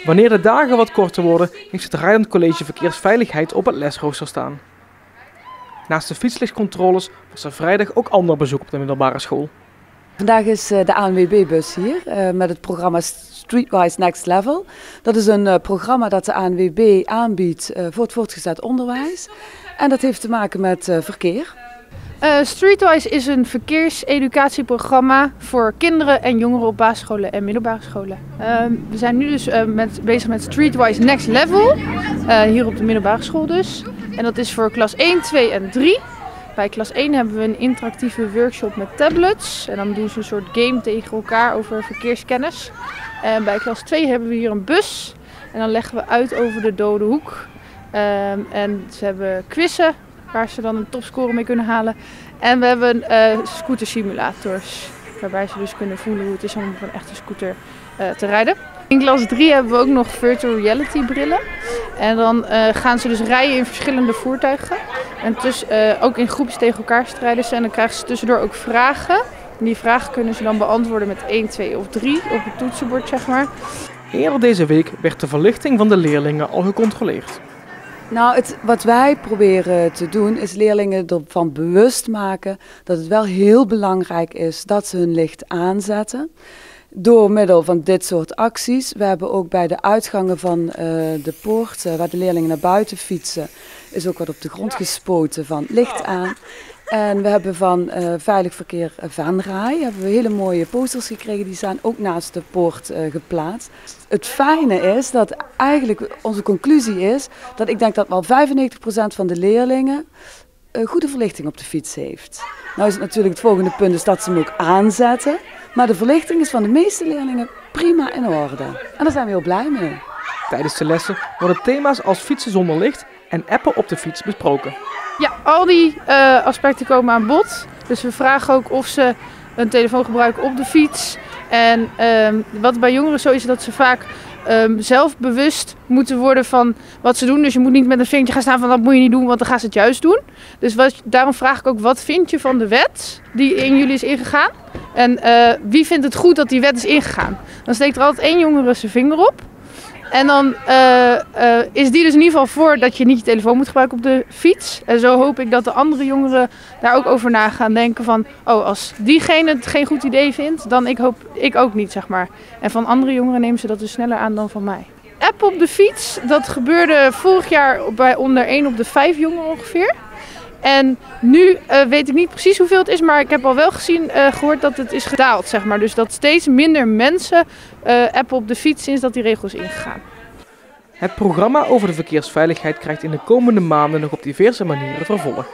Wanneer de dagen wat korter worden, heeft het Rijdend College Verkeersveiligheid op het lesrooster staan. Naast de fietslichtcontroles was er vrijdag ook ander bezoek op de middelbare school. Vandaag is de ANWB-bus hier met het programma Streetwise Next Level. Dat is een programma dat de ANWB aanbiedt voor het voortgezet onderwijs. En dat heeft te maken met verkeer. Streetwise is een verkeerseducatieprogramma voor kinderen en jongeren op basisscholen en middelbare scholen. We zijn nu dus bezig met Streetwise Next Level, hier op de middelbare school dus. En dat is voor klas 1, 2 en 3. Bij klas 1 hebben we een interactieve workshop met tablets. En dan doen ze een soort game tegen elkaar over verkeerskennis. En bij klas 2 hebben we hier een bus. En dan leggen we uit over de dode hoek. En ze hebben quizzen waar ze dan een topscore mee kunnen halen. En we hebben scootersimulators. Waarbij ze dus kunnen voelen hoe het is om op een echte scooter te rijden. In klas 3 hebben we ook nog virtual reality brillen. En dan gaan ze dus rijden in verschillende voertuigen. En ook in groepjes tegen elkaar strijden ze. En dan krijgen ze tussendoor ook vragen. En die vragen kunnen ze dan beantwoorden met 1, 2 of 3 op het toetsenbord, zeg maar. Eerder deze week werd de verlichting van de leerlingen al gecontroleerd. Nou, wat wij proberen te doen is leerlingen ervan bewust maken dat het wel heel belangrijk is dat ze hun licht aanzetten. Door middel van dit soort acties. We hebben ook bij de uitgangen van de poort, waar de leerlingen naar buiten fietsen, is ook wat op de grond gespoten van licht aan. En we hebben van Veilig Verkeer Venray hebben we hele mooie posters gekregen. Die staan ook naast de poort geplaatst. Het fijne is dat eigenlijk onze conclusie is dat ik denk dat wel 95% van de leerlingen goede verlichting op de fiets heeft. Nou is het natuurlijk het volgende punt is dat ze hem ook aanzetten. Maar de verlichting is van de meeste leerlingen prima in orde. En daar zijn we heel blij mee. Tijdens de lessen worden thema's als fietsen zonder licht en appen op de fiets besproken. Ja, al die aspecten komen aan bod. Dus we vragen ook of ze een telefoon gebruiken op de fiets. En wat bij jongeren zo is dat ze vaak zelf bewust moeten worden van wat ze doen. Dus je moet niet met een vingertje gaan staan van dat moet je niet doen, want dan gaan ze het juist doen. Dus daarom vraag ik ook wat vind je van de wet die in jullie is ingegaan? En wie vindt het goed dat die wet is ingegaan? Dan steekt er altijd 1 jongere zijn vinger op. En dan is die dus in ieder geval voor dat je niet je telefoon moet gebruiken op de fiets. En zo hoop ik dat de andere jongeren daar ook over na gaan denken van, oh, als diegene het geen goed idee vindt, dan ik ook niet, zeg maar. En van andere jongeren nemen ze dat dus sneller aan dan van mij. App op de fiets, dat gebeurde vorig jaar bij onder 1 op de 5 jongeren ongeveer. En nu weet ik niet precies hoeveel het is, maar ik heb al wel gehoord dat het is gedaald, zeg maar. Dus dat steeds minder mensen appen op de fiets sinds dat die regel is ingegaan. Het programma over de verkeersveiligheid krijgt in de komende maanden nog op diverse manieren vervolg.